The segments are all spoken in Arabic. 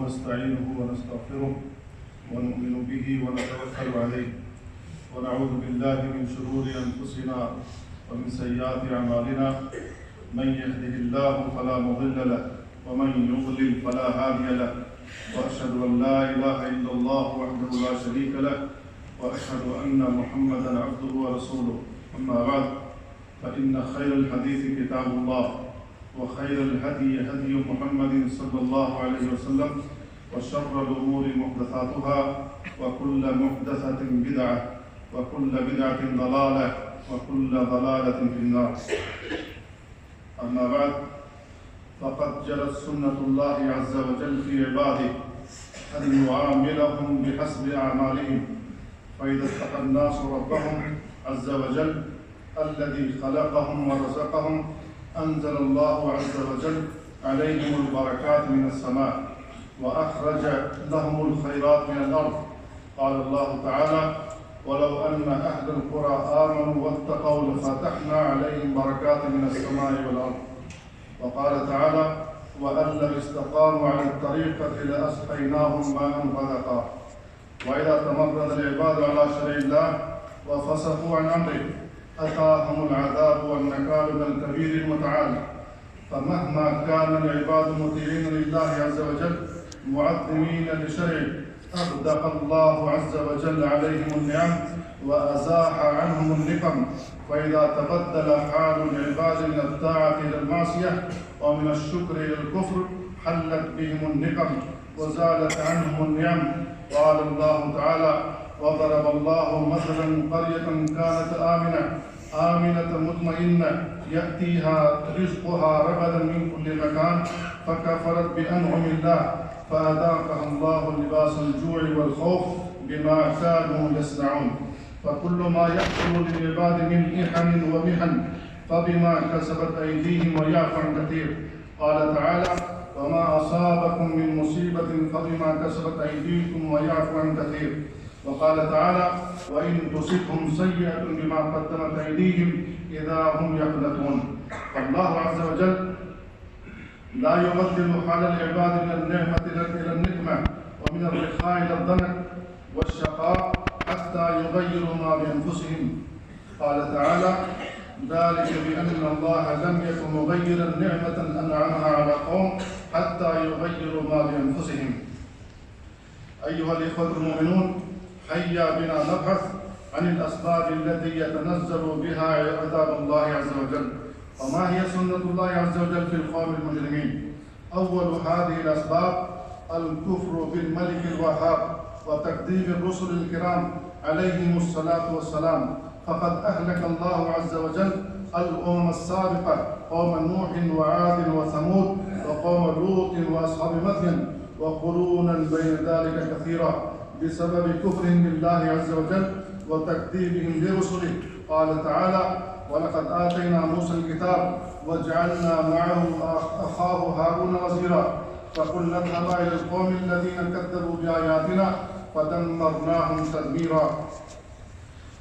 ونستعينه ونستغفره ونؤمن به ونتوكل عليه ونعوذ بالله من شرور أنفسنا ومن سيئات أعمالنا. من يهده الله فلا مضل له ومن يضلل فلا هادي له، وأشهد أن لا إله إلا الله وحده لا شريك له، وأشهد أن محمدا عبده ورسوله. أما بعد، فإن خير الحديث كتاب الله، وخير الهدي هدي محمد صلى الله عليه وسلم، وشر الأمور محدثاتها، وكل محدثة بدعة، وكل بدعة ضلالة، وكل ضلالة في النار. أما بعد، فقد جرت سنة الله عز وجل في عباده أن يعاملهم بحسب أعمالهم، فإذا اتقى الناس ربهم عز وجل الذي خلقهم ورزقهم أنزل الله عز وجل عليهم البركات من السماء، وأخرج لهم الخيرات من الأرض. قال الله تعالى: ولو أن أهل القرى آمنوا واتقوا لفتحنا عليهم بركات من السماء والأرض. وقال تعالى: وأن لو استقاموا على الطريقة لأسقيناهم ماء غدقا. وإذا تمرد العباد على شرع الله وفسقوا عن أمره أتاهم العذاب والنكال من الكبير المتعال. فمهما كان العباد مطيعين لله عز وجل معظمين لشرعه أبدأ الله عز وجل عليهم النعم وأزاح عنهم النقم. فإذا تبدل حال العباد من الطاعة إلى المعصية ومن الشكر إلى الكفر حلت بهم النقم وزالت عنهم النعم. قال الله تعالى: وضرب الله مثلا قرية كانت آمنة مطمئنة يأتيها رزقها رغدا من كل مكان فكفرت بأنعم الله فأذاقها الله لباس الجوع والخوف بما كانوا يصنعون. فكل ما يحصل للعباد من إحن ومحن فبما كسبت أيديهم ويعفو عن كثير. قال تعالى: وما أصابكم من مصيبة فبما كسبت أيديكم ويعفو عن كثير. وقال تعالى: وإن تصبهم سيئة بما قدمت أيديهم إذا هم يقنطون. فالله عز وجل لا يبدل حال العباد من النعمة إلى النقمة ومن الرخاء إلى الضنك والشقاء حتى يغيروا ما بأنفسهم. قال تعالى: ذلك بأن الله لم يكن مغيرا نعمة أنعمها على قوم حتى يغيروا ما بأنفسهم. أيها الإخوة المؤمنون، هيا بنا نبحث عن الأسباب التي يتنزل بها عذاب الله عز وجل، وما هي سنة الله عز وجل في القوم المجرمين. أول هذه الأسباب الكفر بالملك الوهاب وتكذيب الرسل الكرام عليهم الصلاة والسلام. فقد أهلك الله عز وجل الأمم السابقة قوم نوح وعاد وثمود وقوم لوط وأصحاب مدين وقرونا بين ذلك كثيرا بسبب كفرهم بالله عز وجل وتكذيبهم لرسله. قال تعالى: ولقد آتينا موسى الكتاب وجعلنا معه أخاه هارون وزيرا فقلنا اذهبا إلى القوم الذين كذبوا بآياتنا فدمرناهم تدميرا.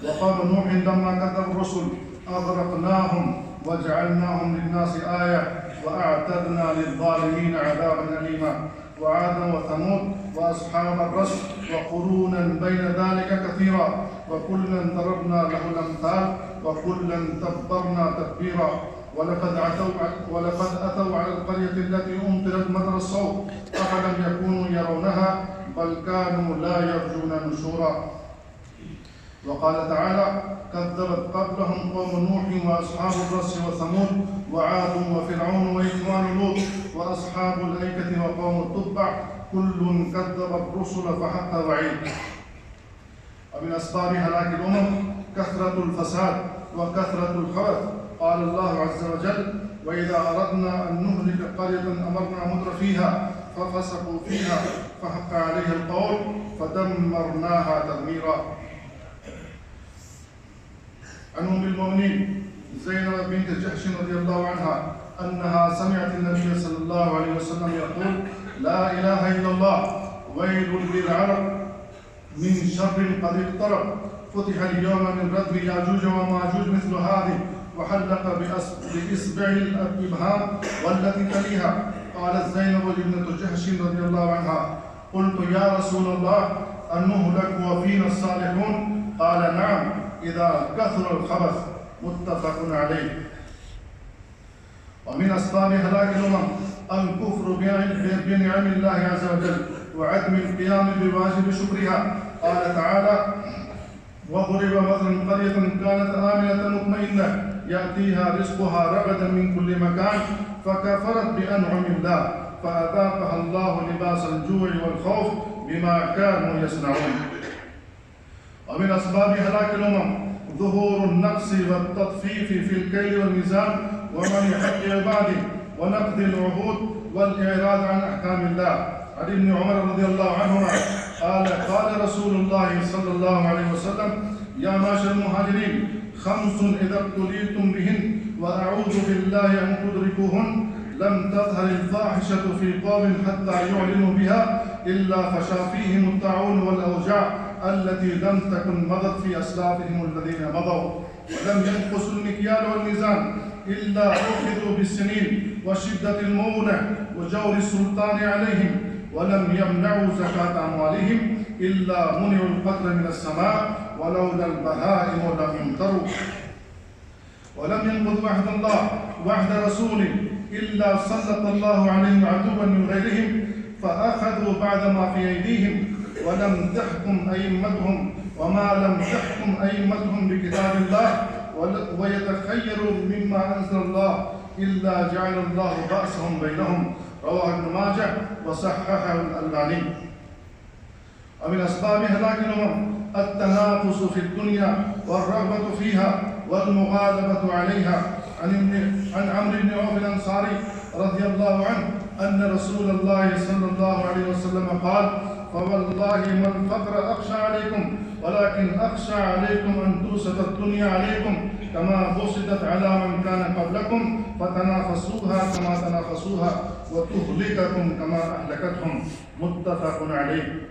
وقوم نوح لما كذبوا الرسل أغرقناهم وجعلناهم للناس آية وأعتدنا للظالمين عذابا أليما. وعادا وثمود وأصحاب الرس وقرونا بين ذلك كثيرا وكلا ضربنا له الأمثال وكلا تبرنا تتبيرا. ولقد أتوا على القرية التي أمطرت مطر الصوت أفلم يكونوا يرونها بل كانوا لا يرجون نشورا. وقال تعالى: كذبت قبلهم قوم نوح وأصحاب الرس وثمود وعاد وفرعون وإخوان لوط وأصحاب الأيكة وقوم التبع كل كذب الرسل فحق وعيد. ومن أسباب هلاك الأمم كثرة الفساد وكثرة الخبث. قال الله عز وجل: وإذا أردنا أن نهلك قرية أمرنا متر فيها ففسقوا فيها فحق عليها القول فدمرناها تدميرا. عن أم المؤمنين زينب بنت جحش رضي الله عنها أنها سمعت النبي صلى الله عليه وسلم يقول: لا إله إلا الله، ويل للعرب من شر قد اقترب، فتح اليوم من ردم ياجوج وماجوج مثل هذه وحلق بإصبع الإبهام والتي تليها قالت زينب ابنة جحش رضي الله عنها: قلت يا رسول الله أنهلك وفينا الصالحون؟ قال نعم إذا كثر الخبث. متفق عليه. ومن أسباب هلاك الأمم الكفر بنعم الله عز وجل وعدم القيام بواجب شكرها. قال تعالى: وضرب مثل قرية كانت آمنة مطمئنة يأتيها رزقها رغدا من كل مكان فكفرت بأنعم الله فأذاقها الله لباس الجوع والخوف بما كانوا يصنعون. ومن أسباب هلاك الأمم ظهور النقص والتطفيف في الكيل والميزان ومنع حق عباده ونقض العهود والإعراض عن أحكام الله. عن ابن عمر رضي الله عنهما قال رسول الله صلى الله عليه وسلم: يا معشر المهاجرين 5 إذا ابتليتم بهن وأعوذ بالله أن تدركوهن لم تظهر الفاحشة في قوم حتى يعلنوا بها إلا فشى فيهم الطاعون والأوجاع التي لم تكن مضت في أسلافهم الذين مضوا، ولم ينقصوا المكيال والميزان إلا أخذوا بالسنين وشدة المؤونة وجور السلطان عليهم، ولم يمنعوا زكاة أموالهم إلا منعوا القطر من السماء ولولا البهائم لم يمطروا، ولم ينقضوا عهد الله وعهد رسوله إلا سلط الله عليهم عدوا من غيرهم فأخذوا بعد ما في أيديهم، ولم تحكم أئمتهم وما لم تحكم أئمتهم بكتاب الله ويتخيروا مما أنزل الله إلا جعل الله بأسهم بينهم. رواه ابن ماجه وصححه الألباني. ومن أسباب هلاك الأمم التنافس في الدنيا والرغبة فيها والمغالبة عليها. عن عمرو بن عوف الأنصاري رضي الله عنه أن رسول الله صلى الله عليه وسلم قال: فوالله ما الفقر أخشى عليكم ولكن أخشى عليكم أن تبسط الدنيا عليكم كما بسطت على من كان قبلكم فتنافسوها كما تنافسوها وتهلككم كما أهلكتهم. متفق عليه.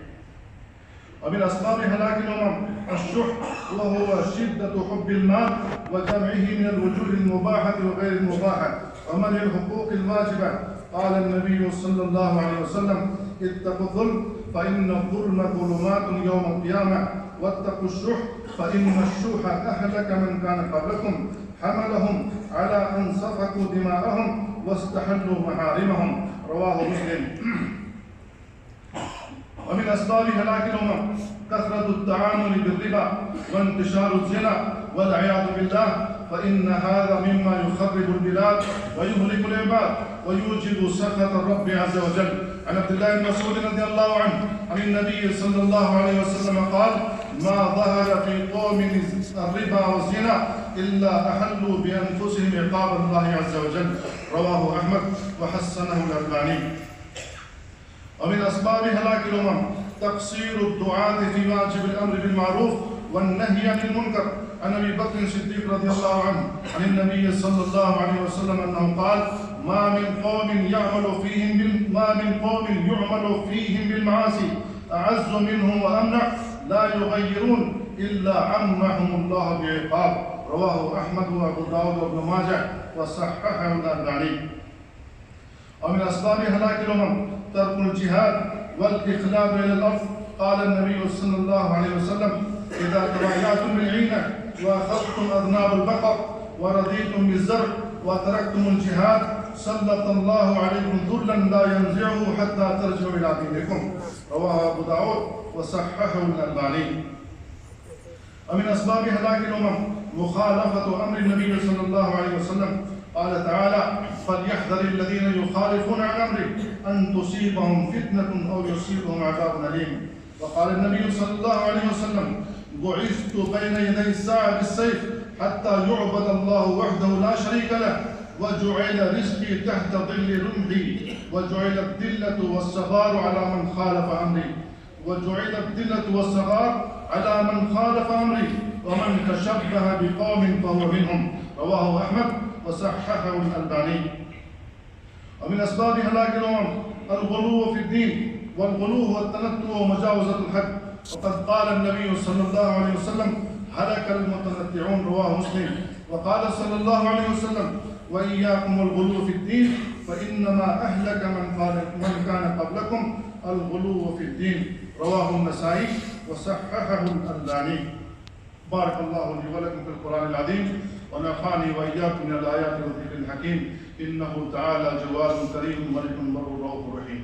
ومن أسباب هلاك الأمم الشح وهو شدة حب المال وجمعه من الوجوه المباحة وغير المباحة ومنع الحقوق الواجبة. قال النبي صلى الله عليه وسلم: اتقوا الظلم فإن الظلم ظلمات يوم القيامة، واتقوا الشح فإن الشح أهلك من كان قبلكم حملهم على أن سفكوا دماءهم واستحلوا محارمهم. رواه مسلم. ومن أسباب هلاك الأمم كثرة التعامل بالربا وانتشار الزنا والعياذ بالله، فإن هذا مما يخرب البلاد ويهلك العباد ويوجب سخط الرب عز وجل. عن عبد الله بن مسعود رضي الله عنه عن النبي صلى الله عليه وسلم قال: ما ظهر في قوم الربا والزنا إلا أحلوا بأنفسهم عقاب الله عز وجل. رواه أحمد وحسنه الألباني. ومن أسباب هلاك الأمم تقصير الدعاة في واجب الأمر بالمعروف والنهي عن المنكر. عن أبي بكر الصديق رضي الله عنه عن النبي صلى الله عليه وسلم أنه قال: ما من قوم يعمل فيهم بالمعاصي أعز منهم وأمنع لا يغيرون إلا عمهم الله بعقاب. رواه أحمد وأبو داود وابن ماجه وصححه الألباني. ومن أسباب هلاك الأمم ترك الجهاد والإخلاب إلى الأرض. قال النبي صلى الله عليه وسلم: إذا تبايعتم بالعينة وأخذتم أذناب البقر ورضيتم بالزرع وتركتم الجهاد سلط الله عليكم ذلا لا ينزعه حتى ترجعوا إلى دينكم. رواه أبو داود وصححه الألباني. ومن أسباب هلاك الأمم مخالفة أمر النبي صلى الله عليه وسلم. قال تعالى: فليحذر الذين يخالفون عن أمره أن تصيبهم فتنة أو يصيبهم عذاب أليم. وقال النبي صلى الله عليه وسلم: بعثت بين يدي الساعة بالسيف حتى يعبد الله وحده لا شريك له وجعل رزقي تحت ظل رمحي وجعل الذلة والصغار على من خالف أمري ومن تشبه بقوم فهو منهم. رواه أحمد وصححه الألباني. ومن أسباب هلاك الأمم الغلو في الدين، والغلو هو التنطع ومجاوزة الحد. وقد قال النبي صلى الله عليه وسلم: هلك المتنطعون. رواه مسلم. وقال صلى الله عليه وسلم: وإياكم الغلو في الدين، فإنما أهلك من كان قبلكم الغلو في الدين. رواه النسائي وصححه الألباني. بارك الله لي ولكم في القرآن العظيم، ونفعني وإياكم من الآيات والذكر الحكيم، إنه تعالى جواد كريم ملك بر رؤوف رحيم.